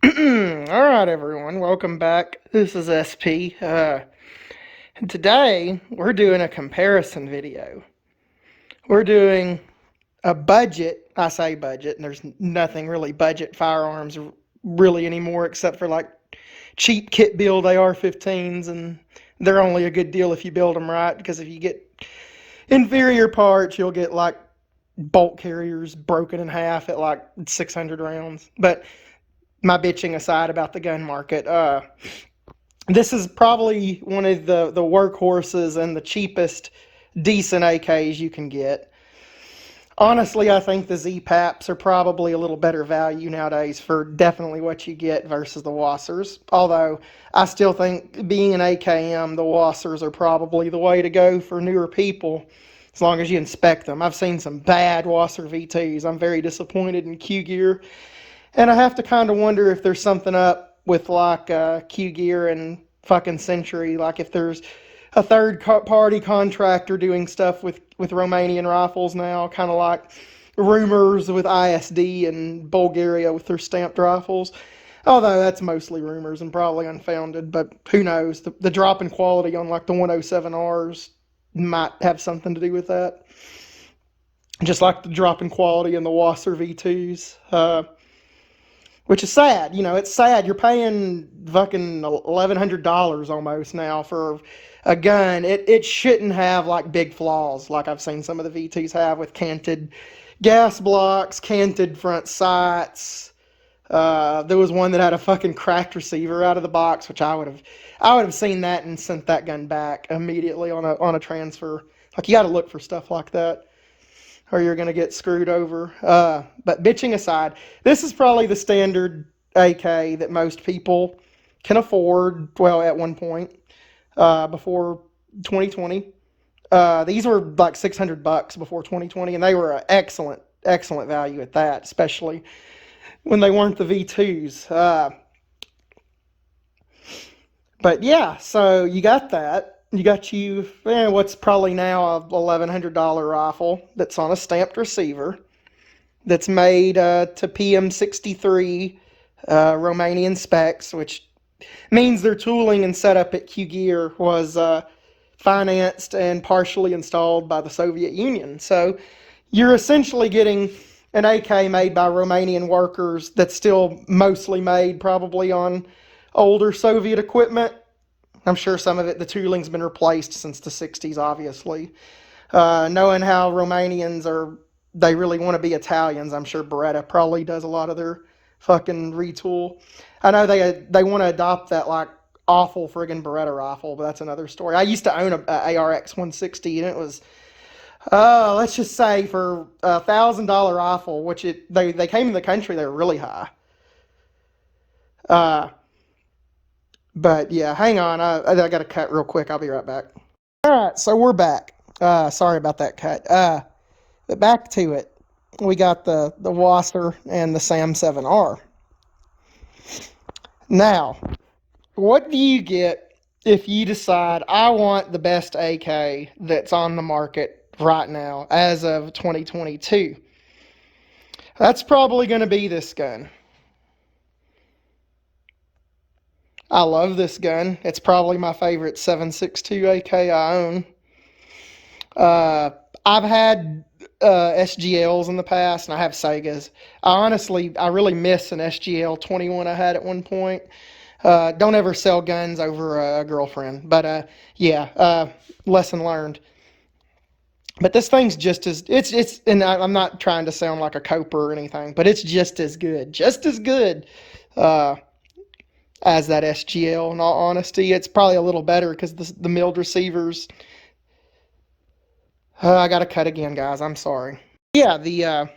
Alright, everyone, welcome back. This is SP. And today we're doing a comparison video. We're doing a budget, I say budget, and there's nothing really budget firearms really anymore except for like cheap kit build AR-15s, and they're only a good deal if you build them right, because if you get inferior parts, you'll get like bolt carriers broken in half at like 600 rounds. But my bitching aside about the gun market, this is probably one of the workhorses and the cheapest decent AKs you can get. Honestly, I think the Z-Paps are probably a little better value nowadays for definitely what you get versus the Wasrs. Although, I still think being an AKM, the Wasrs are probably the way to go for newer people, as long as you inspect them. I've seen some bad Wasr V2s. I'm very disappointed in Q-Gear. And I have to kind of wonder if there's something up with like Q-Gear and fucking Century. Like if there's a third-party contractor doing stuff with Romanian rifles now, kind of like rumors with ISD and Bulgaria with their stamped rifles. Although that's mostly rumors and probably unfounded, but who knows? The drop in quality on like the 107Rs might have something to do with that. Just like the drop in quality in the Wasr V2s. Which is sad. You know, it's sad. You're paying fucking $1,100 almost now for a gun. It shouldn't have, like, big flaws like I've seen some of the V2s have with canted gas blocks, canted front sights. There was one that had a fucking cracked receiver out of the box, which I would have seen that and sent that gun back immediately on a transfer. Like, you got to look for stuff like that, or you're going to get screwed over. But bitching aside, this is probably the standard AK that most people can afford, well, at one point, before 2020. These were like $600 before 2020, and they were an excellent value at that, especially when they weren't the V2s. But yeah, so you got that. You got what's probably now a $1,100 rifle that's on a stamped receiver, that's made to PM63 Romanian specs, which means their tooling and setup at Q-Gear was financed and partially installed by the Soviet Union. So you're essentially getting an AK made by Romanian workers that's still mostly made probably on older Soviet equipment. I'm sure some of it, the tooling's been replaced since the 60s, obviously. Knowing how Romanians they really want to be Italians, I'm sure Beretta probably does a lot of their fucking retool. I know they want to adopt that, like, awful friggin' Beretta rifle, but that's another story. I used to own a ARX 160, and it was, let's just say, for a $1,000 rifle, which they came in the country, they were really high. But yeah, hang on. I got to cut real quick. I'll be right back. All right, so we're back. Sorry about that cut. But back to it. We got the Wasr and the SAM-7R. Now, what do you get if you decide I want the best AK that's on the market right now as of 2022? That's probably going to be this gun. I love this gun. It's probably my favorite 7.62 AK I own. I've had SGLs in the past, and I have Segas. I really miss an SGL 21 I had at one point. Don't ever sell guns over a girlfriend. But yeah, lesson learned. But this thing's just as and I'm not trying to sound like a coper or anything, but it's just as good. As that SGL. In all honesty, it's probably a little better because the milled receivers. I gotta cut again, guys. I'm sorry. Yeah, the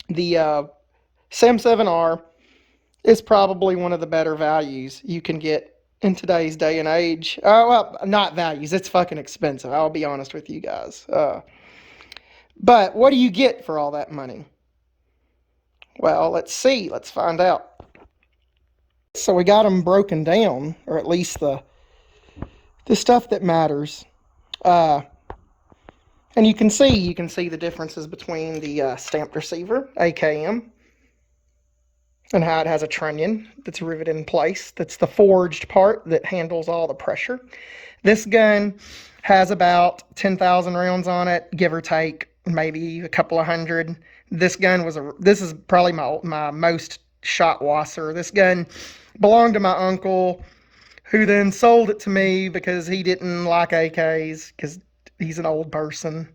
SAM-7R is probably one of the better values you can get in today's day and age. Well, not values. It's fucking expensive. I'll be honest with you guys. But what do you get for all that money? Well, let's see. Let's find out. So we got them broken down, or at least the stuff that matters. And you can see the differences between the stamped receiver, AKM, and how it has a trunnion that's riveted in place. That's the forged part that handles all the pressure. This gun has about 10,000 rounds on it, give or take, maybe a couple of hundred. This gun this is probably my most shot Wasr. This gun belonged to my uncle, who then sold it to me because he didn't like AKs, because he's an old person.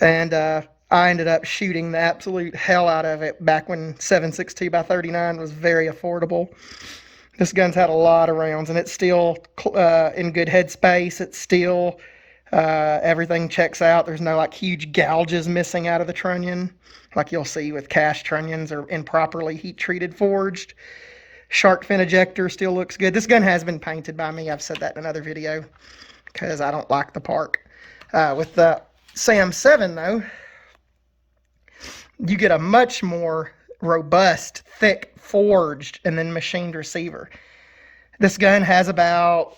And I ended up shooting the absolute hell out of it back when 7.62 by 39 was very affordable. This gun's had a lot of rounds, and it's still in good headspace. It's still, everything checks out. There's no like huge gouges missing out of the trunnion, like you'll see with cast trunnions or improperly heat-treated forged. Shark fin ejector still looks good. This gun has been painted by me. I've said that in another video because I don't like the park. With the SAM-7, though, you get a much more robust, thick, forged, and then machined receiver. This gun has about,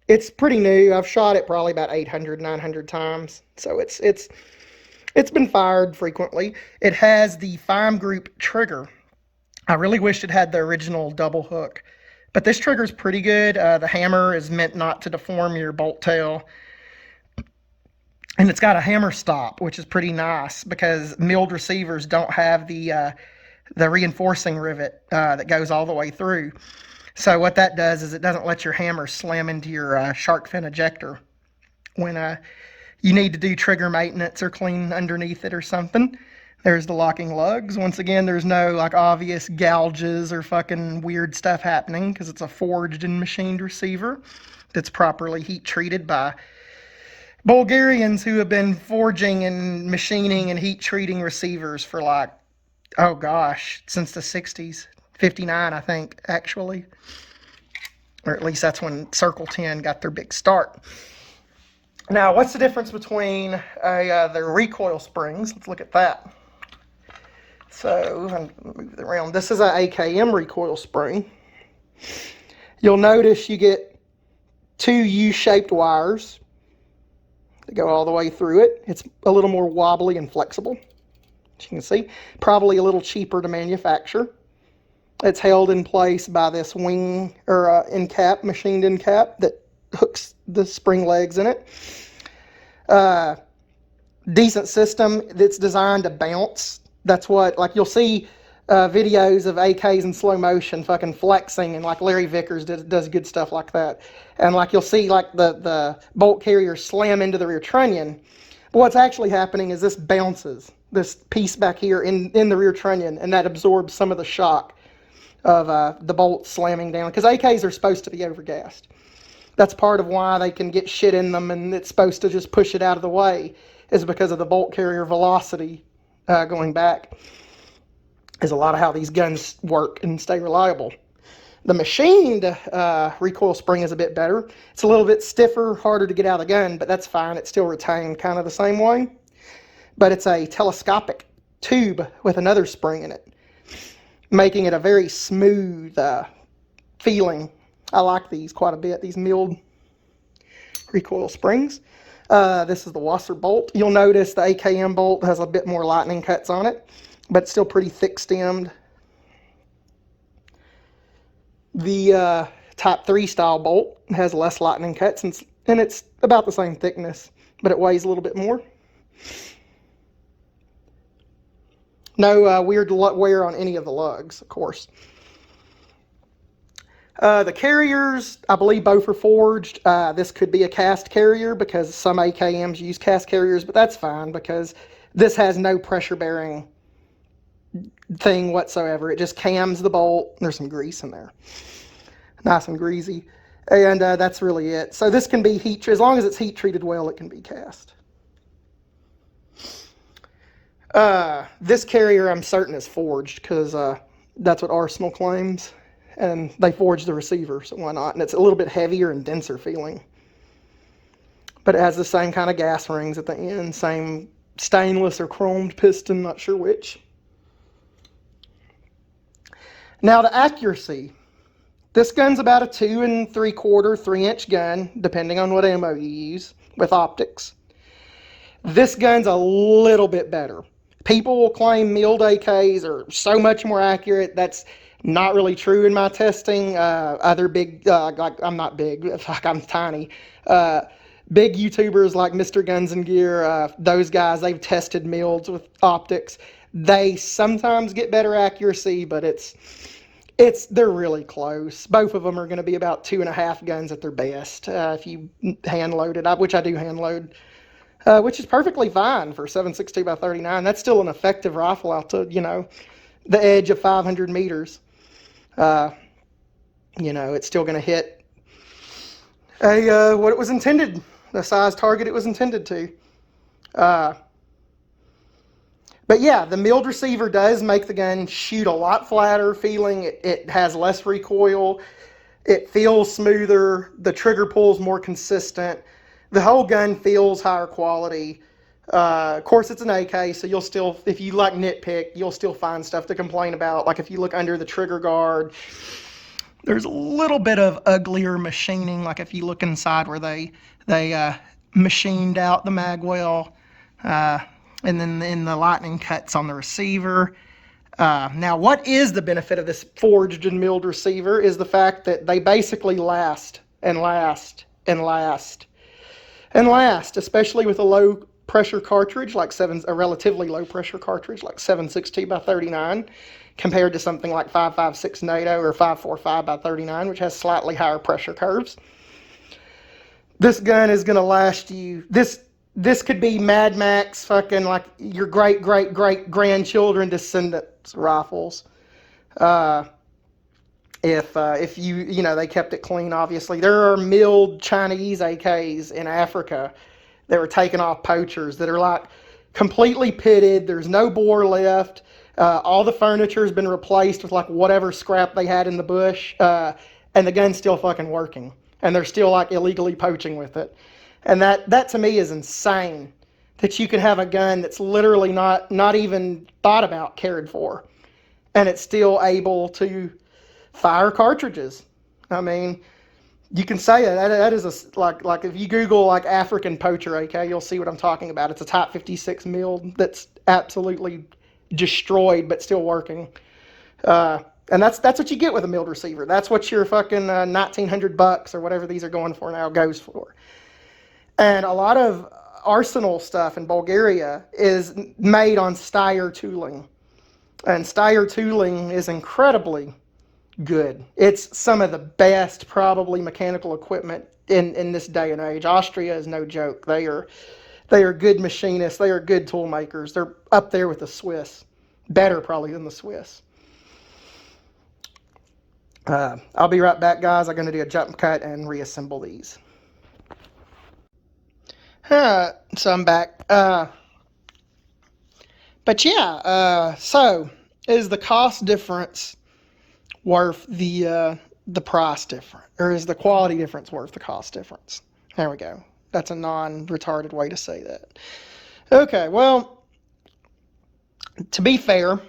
it's pretty new. I've shot it probably about 800, 900 times. So it's been fired frequently. It has the 5-group trigger. I really wished it had the original double hook, but this trigger is pretty good. The hammer is meant not to deform your bolt tail. And it's got a hammer stop, which is pretty nice because milled receivers don't have the reinforcing rivet that goes all the way through. So what that does is it doesn't let your hammer slam into your shark fin ejector when you need to do trigger maintenance or clean underneath it or something. There's the locking lugs. Once again, there's no like obvious gouges or fucking weird stuff happening because it's a forged and machined receiver that's properly heat treated by Bulgarians who have been forging and machining and heat treating receivers for like, oh gosh, since the 60s. 59, I think, actually. Or at least that's when Circle 10 got their big start. Now, what's the difference between the Recoil Springs? Let's look at that. So, I'm going to move it around. This is an AKM Recoil Spring. You'll notice you get 2 U-shaped wires that go all the way through it. It's a little more wobbly and flexible, as you can see. Probably a little cheaper to manufacture. It's held in place by this wing or end cap, machined end cap that hooks the spring legs in it. Decent system that's designed to bounce. That's what, like you'll see videos of AKs in slow motion fucking flexing, and like Larry Vickers does good stuff like that. And like you'll see like the bolt carrier slam into the rear trunnion. But what's actually happening is this bounces, this piece back here in the rear trunnion, and that absorbs some of the shock of the bolt slamming down, because AKs are supposed to be overgassed. That's part of why they can get shit in them, and it's supposed to just push it out of the way, is because of the bolt carrier velocity going back, is a lot of how these guns work and stay reliable. The machined Recoil Spring is a bit better. It's a little bit stiffer, harder to get out of the gun, but that's fine. It's still retained kind of the same way. But it's a telescopic tube with another spring in it, making it a very smooth feeling. I like these quite a bit, these milled Recoil Springs. This is the Wasr bolt. You'll notice the AKM bolt has a bit more lightning cuts on it, but it's still pretty thick stemmed. The Type 3 style bolt has less lightning cuts, and it's about the same thickness, but it weighs a little bit more. No weird wear on any of the lugs, of course. The carriers, I believe both are forged. This could be a cast carrier because some AKMs use cast carriers, but that's fine because this has no pressure bearing thing whatsoever. It just cams the bolt. There's some grease in there. Nice and greasy. And that's really it. So this can be as long as it's heat treated well, it can be cast. This carrier I'm certain is forged because that's what Arsenal claims. And they forged the receiver, so why not? And it's a little bit heavier and denser feeling. But it has the same kind of gas rings at the end, same stainless or chromed piston, not sure which. Now the accuracy. This gun's about a 2 3/4, 3-inch gun, depending on what ammo you use, with optics. This gun's a little bit better. People will claim milled AKs are so much more accurate. That's not really true in my testing. Other big, like I'm not big, like I'm tiny. Big YouTubers like Mr. Guns and Gear, those guys, they've tested milleds with optics. They sometimes get better accuracy, but they're really close. Both of them are going to be about 2.5 guns at their best if you hand load it, which I do hand load. Which is perfectly fine for 7.62 by 39. That's still an effective rifle out to, the edge of 500 meters. It's still going to hit what it was intended, the size target it was intended to. But yeah, the milled receiver does make the gun shoot a lot flatter feeling. It has less recoil. It feels smoother. The trigger pull's more consistent. The whole gun feels higher quality. Of course, it's an AK, so you'll still, if you like nitpick, you'll still find stuff to complain about. Like if you look under the trigger guard, there's a little bit of uglier machining. Like if you look inside where they machined out the mag well, and then in the lightning cuts on the receiver. Now, what is the benefit of this forged and milled receiver is the fact that they basically last and last and last and last, especially with a low pressure cartridge like a relatively low pressure cartridge like 7.62 by 39 compared to something like 5.56 NATO or 5.45 by 39, which has slightly higher pressure curves. This gun is going to last you. This could be Mad Max, fucking like your great grandchildren descendants rifles. If they kept it clean, obviously. There are milled Chinese AKs in Africa that were taken off poachers that are like completely pitted. There's no bore left. All the furniture has been replaced with like whatever scrap they had in the bush. And the gun's still fucking working. And they're still like illegally poaching with it. And that to me is insane. That you can have a gun that's literally not even thought about, cared for. And it's still able to fire cartridges. I mean, you can say that is like if you Google like African poacher AK, you'll see what I'm talking about. It's a Type 56 milled that's absolutely destroyed but still working. And that's what you get with a milled receiver. That's what your fucking $1,900 or whatever these are going for now goes for. And a lot of arsenal stuff in Bulgaria is made on Steyr tooling. And Steyr tooling is incredibly good. It's some of the best, probably, mechanical equipment in this day and age. Austria is no joke. They are good machinists. They are good tool makers. They're up there with the Swiss. Better, probably, than the Swiss. I'll be right back, guys. I'm going to do a jump cut and reassemble these. So I'm back. But yeah, so is the cost difference worth the price difference? Or is the quality difference worth the cost difference? There we go. That's a non-retarded way to say that. Okay, well, to be fair,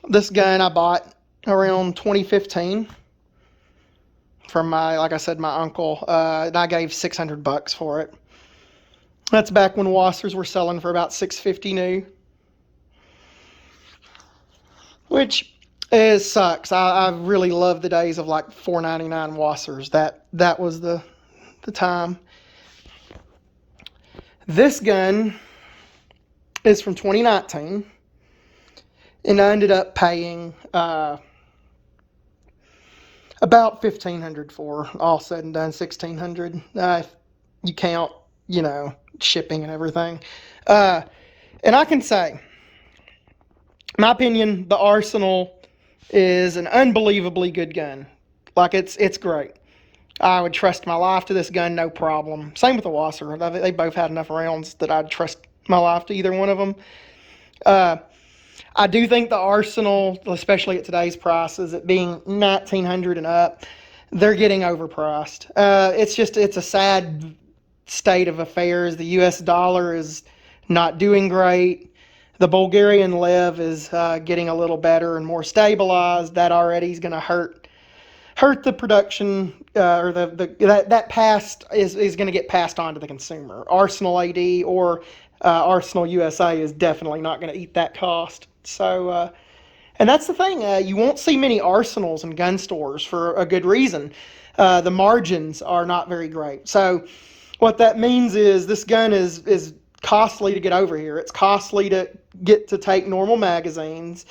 this gun I bought around 2015 from like I said, my uncle. And I gave $600 for it. That's back when Wasrs were selling for about $650 new. Which sucks. I really love the days of like $4.99 Wasrs. That was the time. This gun is from 2019. And I ended up paying about $1,500 for, all said and done, $1,600. If you count, shipping and everything. And I can say, my opinion, the Arsenal is an unbelievably good gun. Like, it's great. I would trust my life to this gun, no problem. Same with the Wasr. They both had enough rounds that I'd trust my life to either one of them. I do think the Arsenal, especially at today's prices, it being $1,900 and up, they're getting overpriced. It's a sad state of affairs. The U.S. dollar is not doing great. The Bulgarian lev is getting a little better and more stabilized. That already is going to hurt the production, or that past is going to get passed on to the consumer. Arsenal AD or Arsenal USA is definitely not going to eat that cost. So, and that's the thing. You won't see many Arsenals in gun stores for a good reason. The margins are not very great. So what that means is this gun is costly to get over here. It's costly to get to take normal magazines.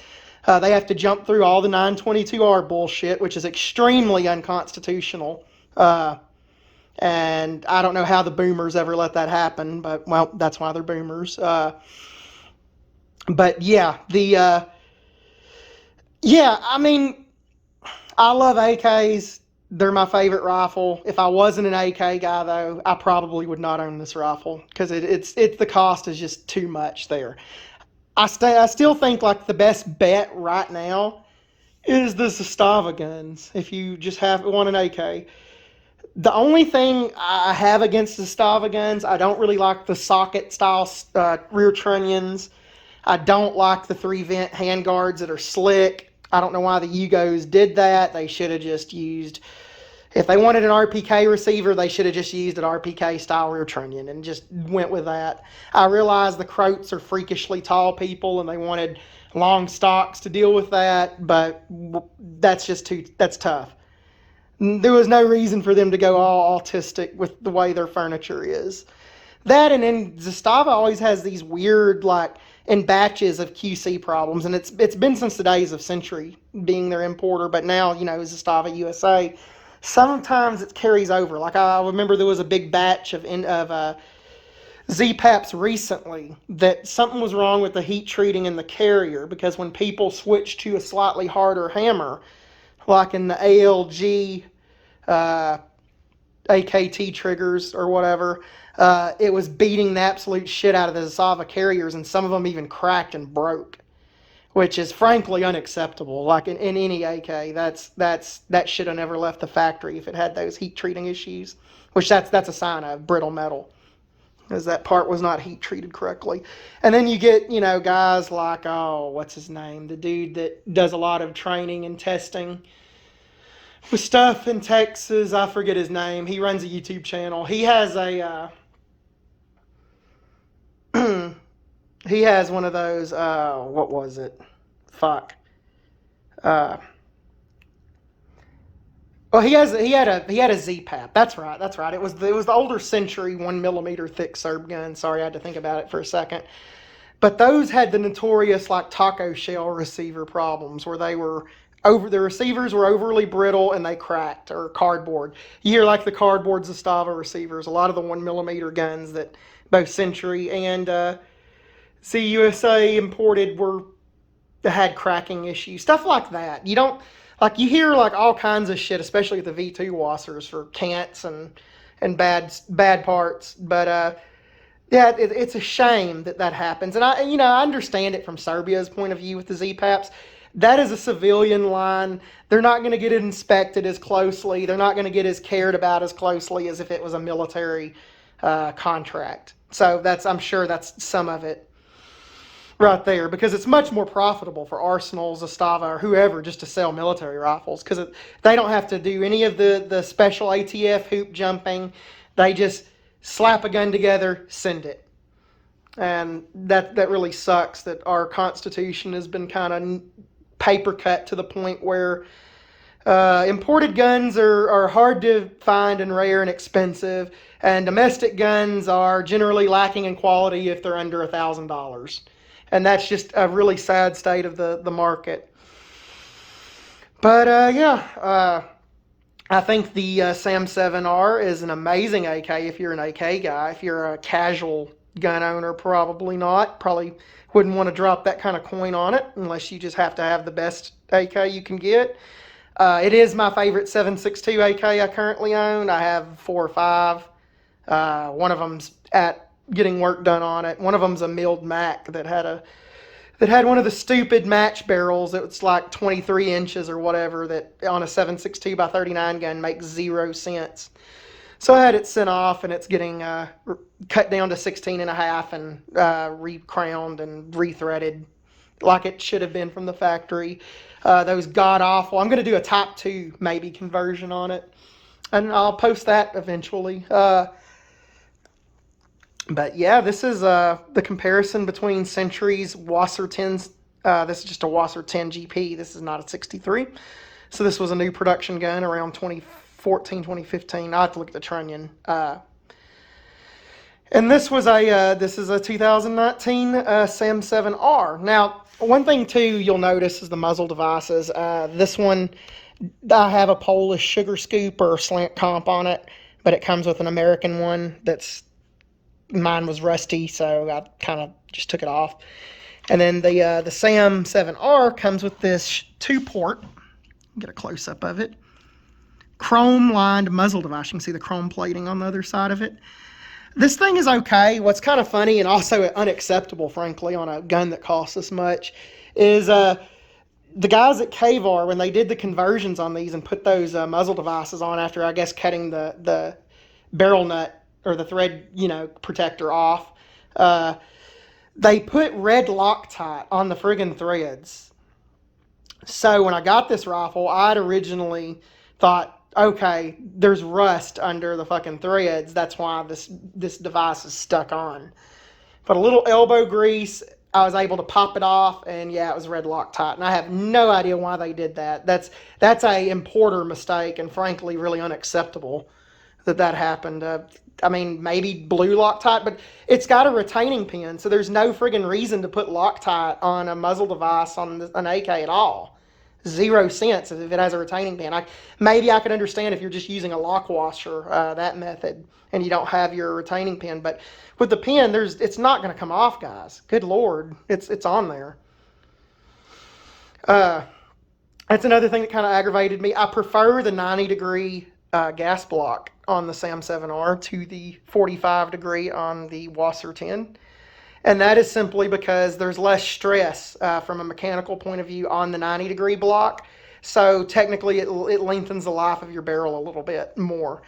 They have to jump through all the 922R bullshit, which is extremely unconstitutional. And I don't know how the boomers ever let that happen, but, well, that's why they're boomers. But yeah, I mean, I love AKs. They're my favorite rifle. If I wasn't an AK guy, though, I probably would not own this rifle because it's the cost is just too much there. I still think like the best bet right now is the Zastava guns. If you just want an AK, the only thing I have against the Zastava guns, I don't really like the socket style rear trunnions. I don't like the 3-vent handguards that are slick. I don't know why the Yugos did that. They should have just used, if they wanted an RPK receiver, they should have just used an RPK style rear trunnion and just went with that. I realize the Croats are freakishly tall people and they wanted long stocks to deal with that, but that's tough. There was no reason for them to go all autistic with the way their furniture is. That, and then Zastava always has these weird, like, in batches of QC problems, and it's been since the days of Century being their importer, but now, Zastava USA, sometimes it carries over. Like, I remember there was a big batch of Z-Paps recently that something was wrong with the heat treating in the carrier, because when people switched to a slightly harder hammer, like in the ALG AKT triggers or whatever, it was beating the absolute shit out of the Zastava carriers, and some of them even cracked and broke, which is frankly unacceptable. Like in any AK, that should have never left the factory if it had those heat treating issues, which that's a sign of brittle metal, as that part was not heat treated correctly. And then you get, guys like, what's his name? The dude that does a lot of training and testing with stuff in Texas. I forget his name. He runs a YouTube channel. He has he has one of those, what was it? Fuck. Well, he had a Z-Pap. That's right. It was the older Century 1mm thick Serb gun. Sorry, I had to think about it for a second. But those had the notorious like taco shell receiver problems where the receivers were overly brittle and they cracked, or cardboard. You hear like the cardboard Zastava receivers. A lot of the 1mm guns that both Century and CUSA imported had cracking issues, stuff like that. You don't. Like, you hear, like, all kinds of shit, especially with the V2 Wassers for cants and bad parts. But, yeah, it's a shame that happens. And, I understand it from Serbia's point of view with the Z-Paps. That is a civilian line. They're not going to get it inspected as closely. They're not going to get as cared about as closely as if it was a military contract. So I'm sure that's some of it right there, because it's much more profitable for Arsenal, Zastava, or whoever just to sell military rifles, because they don't have to do any of the special ATF hoop jumping. They just slap a gun together, send it. And that really sucks that our Constitution has been kind of paper cut to the point where imported guns are hard to find and rare and expensive, and domestic guns are generally lacking in quality if they're under $1,000. And that's just a really sad state of the market. But, I think the SAM-7R is an amazing AK if you're an AK guy. If you're a casual gun owner, probably not. Probably wouldn't want to drop that kind of coin on it unless you just have to have the best AK you can get. It is my favorite 7.62 AK I currently own. I have 4 or 5. One of them's getting work done on it. One of them's a milled Mac that had one of the stupid match barrels that was like 23 inches or whatever, that on a 7.62 by 39 gun makes 0 sense. So I had it sent off, and it's getting cut down to 16 and a half and re-crowned and re-threaded like it should have been from the factory. Those god-awful. I'm going to do a Type 2 maybe conversion on it, and I'll post that eventually. But yeah, this is the comparison between Century's Wasr-10s. This is just a Wasr-10 GP. This is not a 63. So this was a new production gun around 2014, 2015. I have to look at the trunnion. And this was this is a 2019 SAM-7R. Now, one thing too you'll notice is the muzzle devices. This one, I have a Polish sugar scoop or slant comp on it, but it comes with an American one mine was rusty, so I kind of just took it off. And then the SAM-7R comes with this 2-port. Get a close-up of it. Chrome-lined muzzle device. You can see the chrome plating on the other side of it. This thing is okay. What's kind of funny and also unacceptable, frankly, on a gun that costs this much is the guys at KVAR, when they did the conversions on these and put those muzzle devices on after, I guess, cutting the barrel nut or the thread, protector off, they put red Loctite on the friggin' threads. So when I got this rifle, I'd originally thought, okay, there's rust under the fucking threads. That's why this device is stuck on. But a little elbow grease, I was able to pop it off, and yeah, it was red Loctite. And I have no idea why they did that. That's a importer mistake, and frankly, really unacceptable that happened. I mean, maybe blue Loctite, but it's got a retaining pin, so there's no friggin' reason to put Loctite on a muzzle device on an AK at all. 0 cents if it has a retaining pin. Maybe I could understand if you're just using a lock washer, that method, and you don't have your retaining pin. But with the pin, it's not going to come off, guys. Good Lord, it's on there. That's another thing that kind of aggravated me. I prefer the 90-degree gas block on the SAM-7R to the 45-degree on the Wasr-10. And that is simply because there's less stress from a mechanical point of view on the 90-degree block. So technically it lengthens the life of your barrel a little bit more.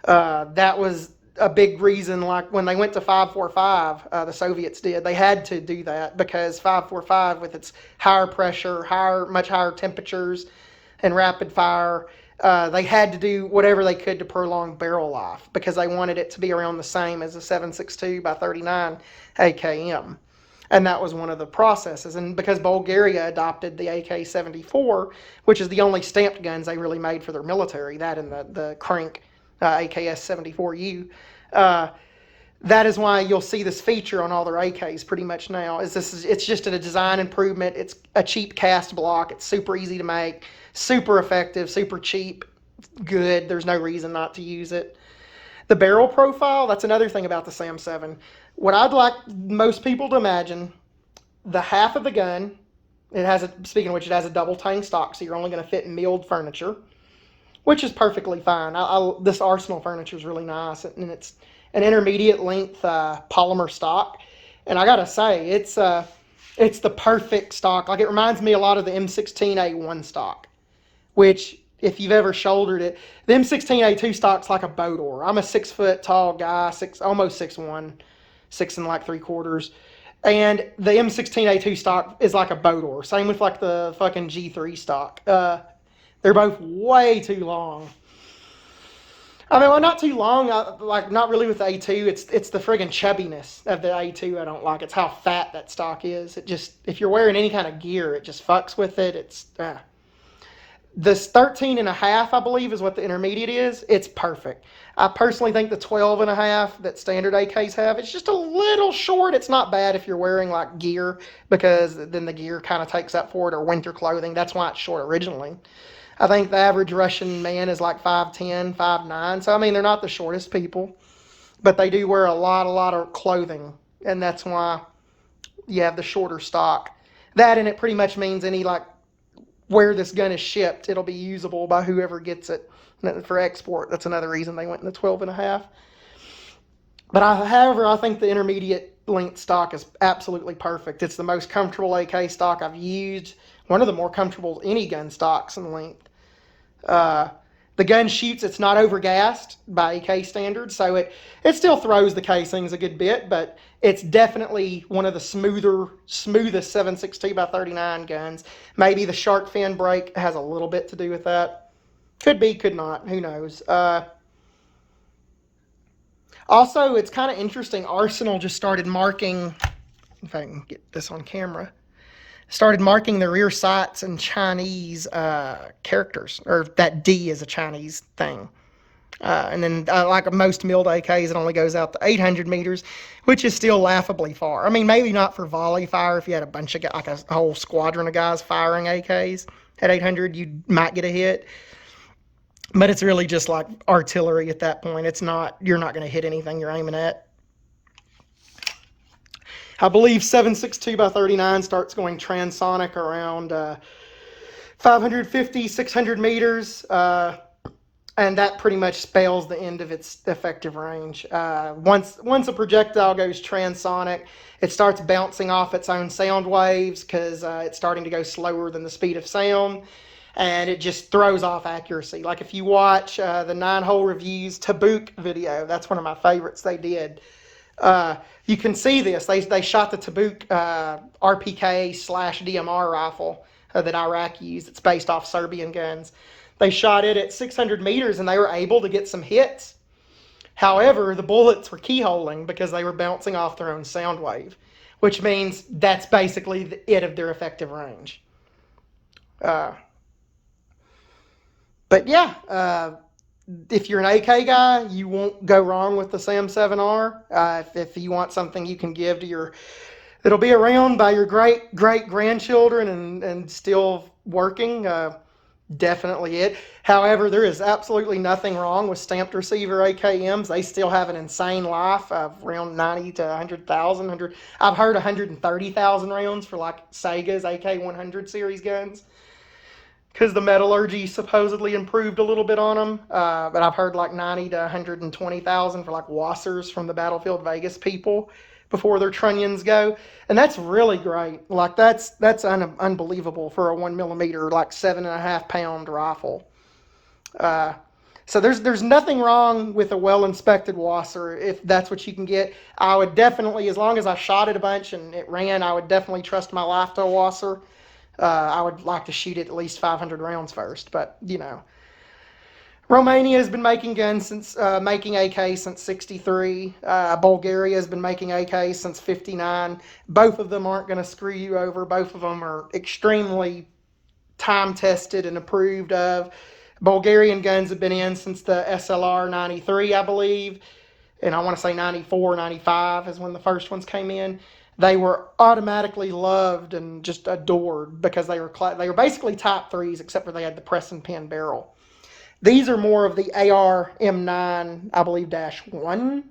That was a big reason, like when they went to 5.45, the Soviets did. They had to do that because 5.45, with its higher pressure, much higher temperatures, and rapid fire, they had to do whatever they could to prolong barrel life because they wanted it to be around the same as a 7.62 by 39 AKM. And that was one of the processes. And because Bulgaria adopted the AK-74, which is the only stamped guns they really made for their military, that and the crank AKS-74U, that is why you'll see this feature on all their AKs pretty much now. It's just a design improvement. It's a cheap cast block. It's super easy to make, super effective, super cheap, good. There's no reason not to use it. The barrel profile, that's another thing about the SAM-7. What I'd like most people to imagine, the half of the gun, speaking of which, it has a double tang stock, so you're only going to fit milled furniture, which is perfectly fine. This Arsenal furniture is really nice, and it's an intermediate length polymer stock. And I gotta say, it's the perfect stock. Like, it reminds me a lot of the M16A1 stock, which, if you've ever shouldered it, the M16A2 stock's like a boat oar. I'm a 6 foot tall guy, almost 6'1", 6 3/4. And the M16A2 stock is like a boat oar. Same with like the fucking G3 stock. They're both way too long. I mean, well, not too long, not really with the A2. It's the friggin' chubbiness of the A2 I don't like. It's how fat that stock is. If you're wearing any kind of gear, it just fucks with it. This 13.5, I believe, is what the intermediate is. It's perfect. I personally think the 12.5 that standard AKs have, it's just a little short. It's not bad if you're wearing like gear, because then the gear kind of takes up for it, or winter clothing. That's why it's short originally. I think the average Russian man is like 5'10", 5'9". So, I mean, they're not the shortest people, but they do wear a lot of clothing, and that's why you have the shorter stock. That, and it pretty much means where this gun is shipped, it'll be usable by whoever gets it for export. That's another reason they went in the 12.5. But however, I think the intermediate length stock is absolutely perfect. It's the most comfortable AK stock I've used. One of the more comfortable any gun stocks in length. The gun shoots, it's not overgassed by AK standards, so it still throws the casings a good bit, but it's definitely one of the smoothest 7.62 by 39 guns. Maybe the shark fin brake has a little bit to do with that. Could be, could not, who knows. Also, it's kind of interesting. Arsenal just started marking, if I can get this on camera, started marking the rear sights in Chinese characters, or that D is a Chinese thing. And then, like most milled AKs, it only goes out to 800 meters, which is still laughably far. I mean, maybe not for volley fire. If you had a bunch of, like a whole squadron of guys firing AKs at 800, you might get a hit. But it's really just like artillery at that point. It's not, you're not going to hit anything you're aiming at. I believe 7.62x39 starts going transonic around 550, 600 meters. And that pretty much spells the end of its effective range. Once a projectile goes transonic, it starts bouncing off its own sound waves because it's starting to go slower than the speed of sound, and it just throws off accuracy. Like if you watch the 9-hole reviews Tabuk video, that's one of my favorites they did. You can see this. They shot the Tabuk RPK/DMR rifle that Iraq used. It's based off Serbian guns. They shot it at 600 meters and they were able to get some hits. However, the bullets were keyholing because they were bouncing off their own sound wave, which means that's basically it of their effective range. But yeah, if you're an AK guy, you won't go wrong with the SAM-7R. If you want something you can give to your, it'll be around by your great-great-grandchildren and still working, definitely it. However, there is absolutely nothing wrong with stamped receiver AKMs. They still have an insane life of around 90 to 100,000. I've heard 130,000 rounds for like Sega's AK100 series guns because the metallurgy supposedly improved a little bit on them. But I've heard like 90 to 120,000 for like Wassers from the Battlefield Vegas people before their trunnions go, and that's really great. Like that's unbelievable for a 1mm, like 7.5 pound rifle. So there's nothing wrong with a well inspected Wasser if that's what you can get. I would definitely, as long as I shot it a bunch and it ran, I would definitely trust my life to a Wasser. I would like to shoot it at least 500 rounds first, but you know. Romania has been making guns since, making AK since 63. Bulgaria has been making AK since 59. Both of them aren't going to screw you over. Both of them are extremely time-tested and approved of. Bulgarian guns have been in since the SLR 93, I believe. And I want to say 94, 95 is when the first ones came in. They were automatically loved and just adored because they were basically Type 3s, except for they had the press and pin barrel. These are more of the AR M9, I believe, -1,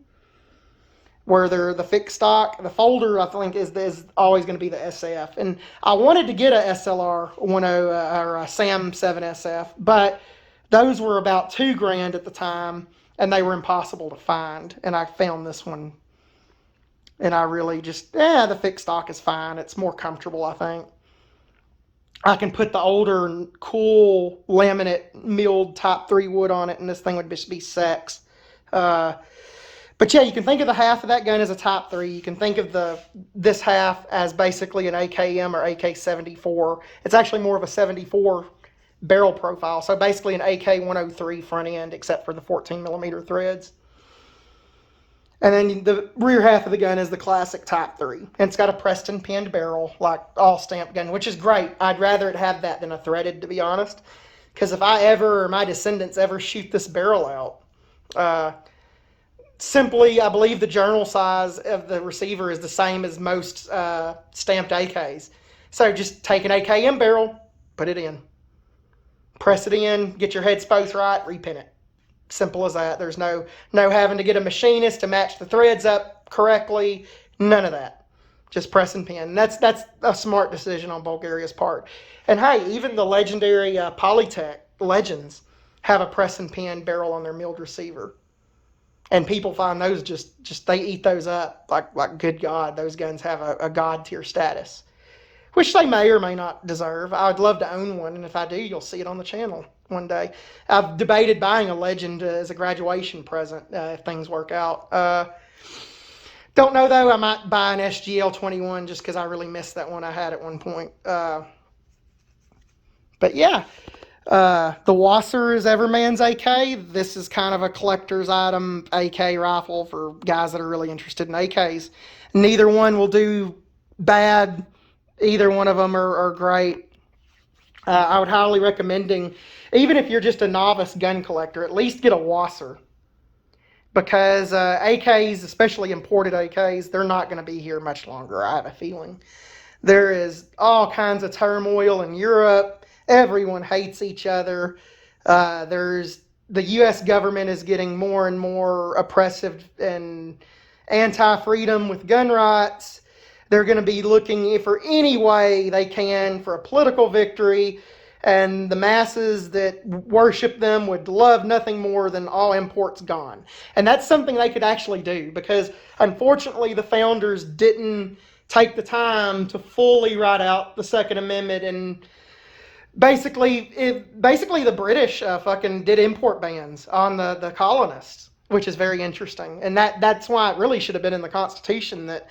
where they're the fixed stock. The folder, I think, is always going to be the SF. And I wanted to get a SLR 10 or a SAM-7 SF, but those were about $2,000 at the time, and they were impossible to find. And I found this one, and I really just, the fixed stock is fine. It's more comfortable, I think. I can put the older, cool, laminate, milled Type 3 wood on it, and this thing would just be sex. But yeah, you can think of the half of that gun as a Type 3. You can think of this half as basically an AKM or AK-74. It's actually more of a 74 barrel profile, so basically an AK-103 front end, except for the 14mm threads. And then the rear half of the gun is the classic Type 3. And it's got a pressed and pinned barrel, like all stamped gun, which is great. I'd rather it have that than a threaded, to be honest. Because if I ever, or my descendants ever shoot this barrel out, simply, I believe the journal size of the receiver is the same as most stamped AKs. So just take an AKM barrel, put it in. Press it in, get your head spokes right, repin it. Simple as that. There's no having to get a machinist to match the threads up correctly. None of that. Just press and pin. That's a smart decision on Bulgaria's part. And hey, even the legendary Polytech Legends have a press and pin barrel on their milled receiver. And people find those just they eat those up like good God. Those guns have a God tier status, which they may or may not deserve. I would love to own one, and if I do, you'll see it on the channel one day. I've debated buying a Legend as a graduation present if things work out. Don't know, though. I might buy an SGL-21 just because I really missed that one I had at one point. But yeah, The Wasr is Everman's AK. This is kind of a collector's item AK rifle for guys that are really interested in AKs. Neither one will do bad. Either one of them are great. I would highly recommending, even if you're just a novice gun collector, at least get a Wasr. Because AKs, especially imported AKs, they're not going to be here much longer, I have a feeling. There is all kinds of turmoil in Europe. Everyone hates each other. The U.S. government is getting more and more oppressive and anti-freedom with gun rights. They're going to be looking for any way they can for a political victory, and the masses that worship them would love nothing more than all imports gone. And that's something they could actually do, because unfortunately the founders didn't take the time to fully write out the Second Amendment, and basically the British fucking did import bans on the colonists, which is very interesting. And that's why it really should have been in the Constitution that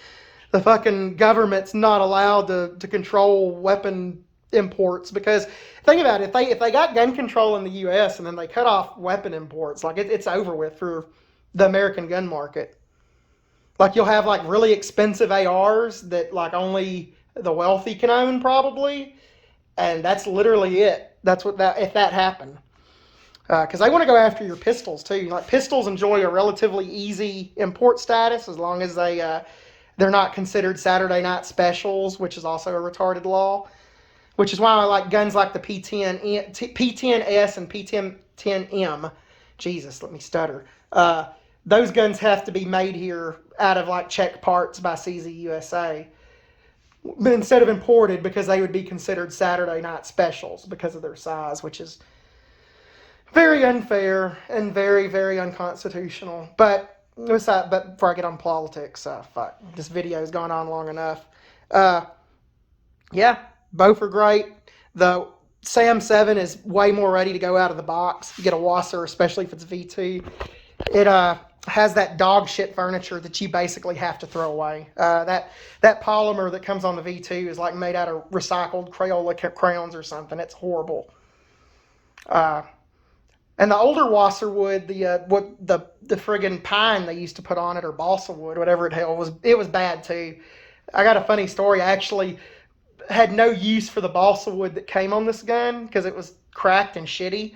the fucking government's not allowed to control weapon imports. Because think about it, if they got gun control in the U.S. and then they cut off weapon imports, like it's over with for the American gun market. Like you'll have like really expensive ARs that like only the wealthy can own probably, and that's literally it. That's what if that happened. Because they want to go after your pistols too. Like pistols enjoy a relatively easy import status as long as they're not considered Saturday night specials, which is also a retarded law. Which is why I like guns like the P10S and P10M. Jesus, let me stutter. Those guns have to be made here out of like checked parts by CZ USA, but instead of imported, because they would be considered Saturday night specials because of their size, which is very unfair and very, very unconstitutional. But before I get on politics, fuck, this video has gone on long enough. Yeah, both are great. The SAM-7 is way more ready to go out of the box. You get a Wasr, especially if it's V2. It has that dog shit furniture that you basically have to throw away. That polymer that comes on the V2 is like made out of recycled Crayola crayons or something. It's horrible. And the older Wasr wood, the friggin' pine they used to put on it, or balsa wood, whatever the hell was, it was bad too. I got a funny story. I actually had no use for the balsa wood that came on this gun because it was cracked and shitty.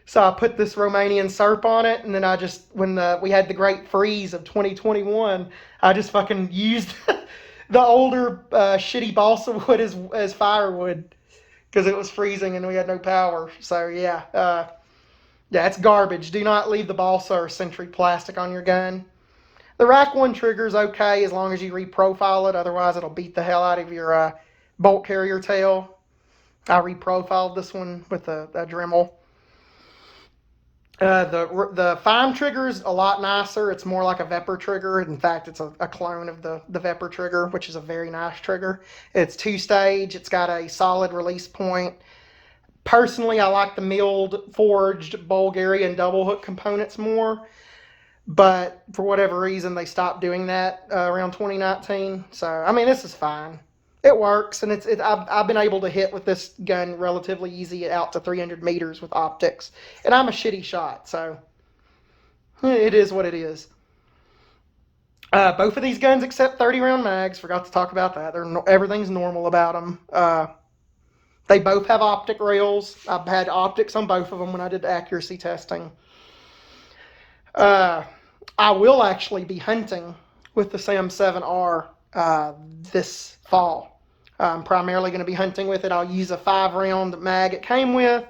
So I put this Romanian SERP on it, and then I just, when we had the great freeze of 2021, I just fucking used the older shitty balsa wood as firewood because it was freezing and we had no power. So yeah, it's garbage. Do not leave the balsa or Sentry plastic on your gun. The Rack 1 trigger's okay as long as you reprofile it. Otherwise, it'll beat the hell out of your bolt carrier tail. I reprofiled this one with a Dremel. The Fime trigger's a lot nicer. It's more like a Vepr trigger. In fact, it's a clone of the Vepr trigger, which is a very nice trigger. It's 2-stage. It's got a solid release point. Personally, I like the milled, forged Bulgarian double hook components more. But for whatever reason, they stopped doing that around 2019. So, I mean, this is fine. It works, and I've been able to hit with this gun relatively easy out to 300 meters with optics. And I'm a shitty shot, so it is what it is. Both of these guns accept 30-round mags. Forgot to talk about that. Everything's normal about them. They both have optic rails. I've had optics on both of them when I did accuracy testing. I will actually be hunting with the SAM-7R this fall. I'm primarily going to be hunting with it. I'll use a 5-round mag it came with.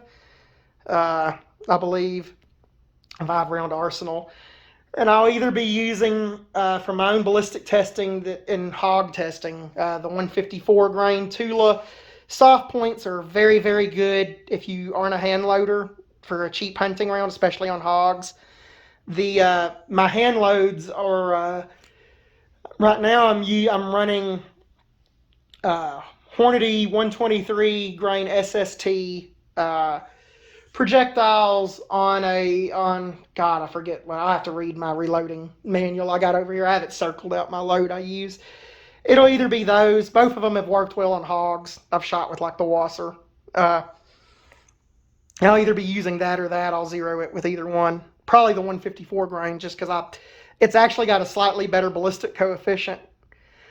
I believe a 5-round arsenal. And I'll either be using, for my own ballistic testing and hog testing, the 154 grain Tula. Soft points are very, very good if you aren't a hand loader for a cheap hunting round, especially on hogs. My hand loads are, right now I'm running Hornady 123 grain SST projectiles on God, I forget. Well, I have to read my reloading manual I got over here. I have it circled out my load I use. It'll either be those. Both of them have worked well on hogs. I've shot with like the Wasr. I'll either be using that or that. I'll zero it with either one. Probably the 154 grain, just because it's actually got a slightly better ballistic coefficient.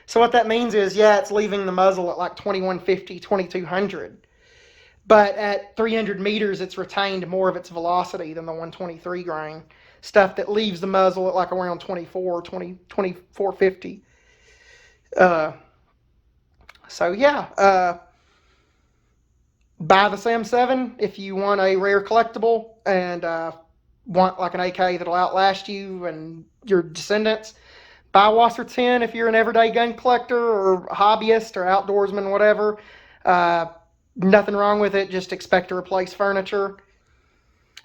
So what that means is, yeah, it's leaving the muzzle at like 2150, 2200. But at 300 meters, it's retained more of its velocity than the 123 grain stuff that leaves the muzzle at like around 2450. So yeah, buy the SAM-7 if you want a rare collectible and want like an AK that'll outlast you and your descendants. Buy Wasr-10 if you're an everyday gun collector or hobbyist or outdoorsman, whatever. Nothing wrong with it, just expect to replace furniture.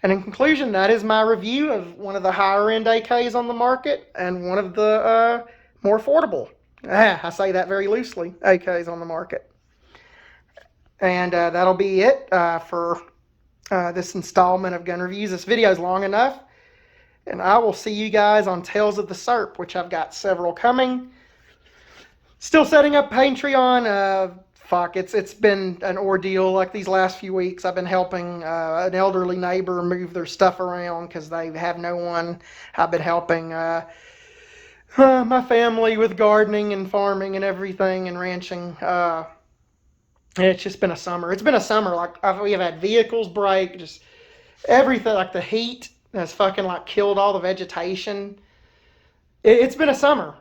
And in conclusion, that is my review of one of the higher end AKs on the market and one of the more affordable, I say that very loosely, AKs on the market. And that'll be it for this installment of gun reviews. This video is long enough, and I will see you guys on Tales of the SERP, which I've got several coming. Still setting up Patreon. It's been an ordeal like these last few weeks. I've been helping an elderly neighbor move their stuff around because they have no one. I've been helping my family with gardening and farming and everything and ranching. It's just been a summer. It's been a summer. Like we have had vehicles break, just everything. Like the heat has fucking like killed all the vegetation. It's been a summer,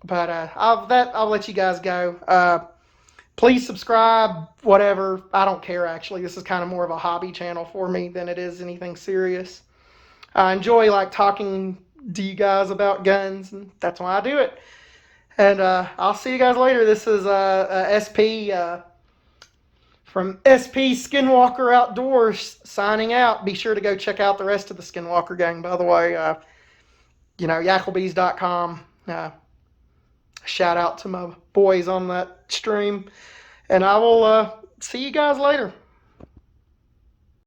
but I'll let you guys go. Please subscribe, whatever. I don't care, actually. This is kind of more of a hobby channel for me than it is anything serious. I enjoy like talking to you guys about guns, and that's why I do it. And I'll see you guys later. This is SP from SP Skinwalker Outdoors signing out. Be sure to go check out the rest of the Skinwalker gang, by the way. Yacklebees.com. Shout out to my boys on that stream. And I will see you guys later.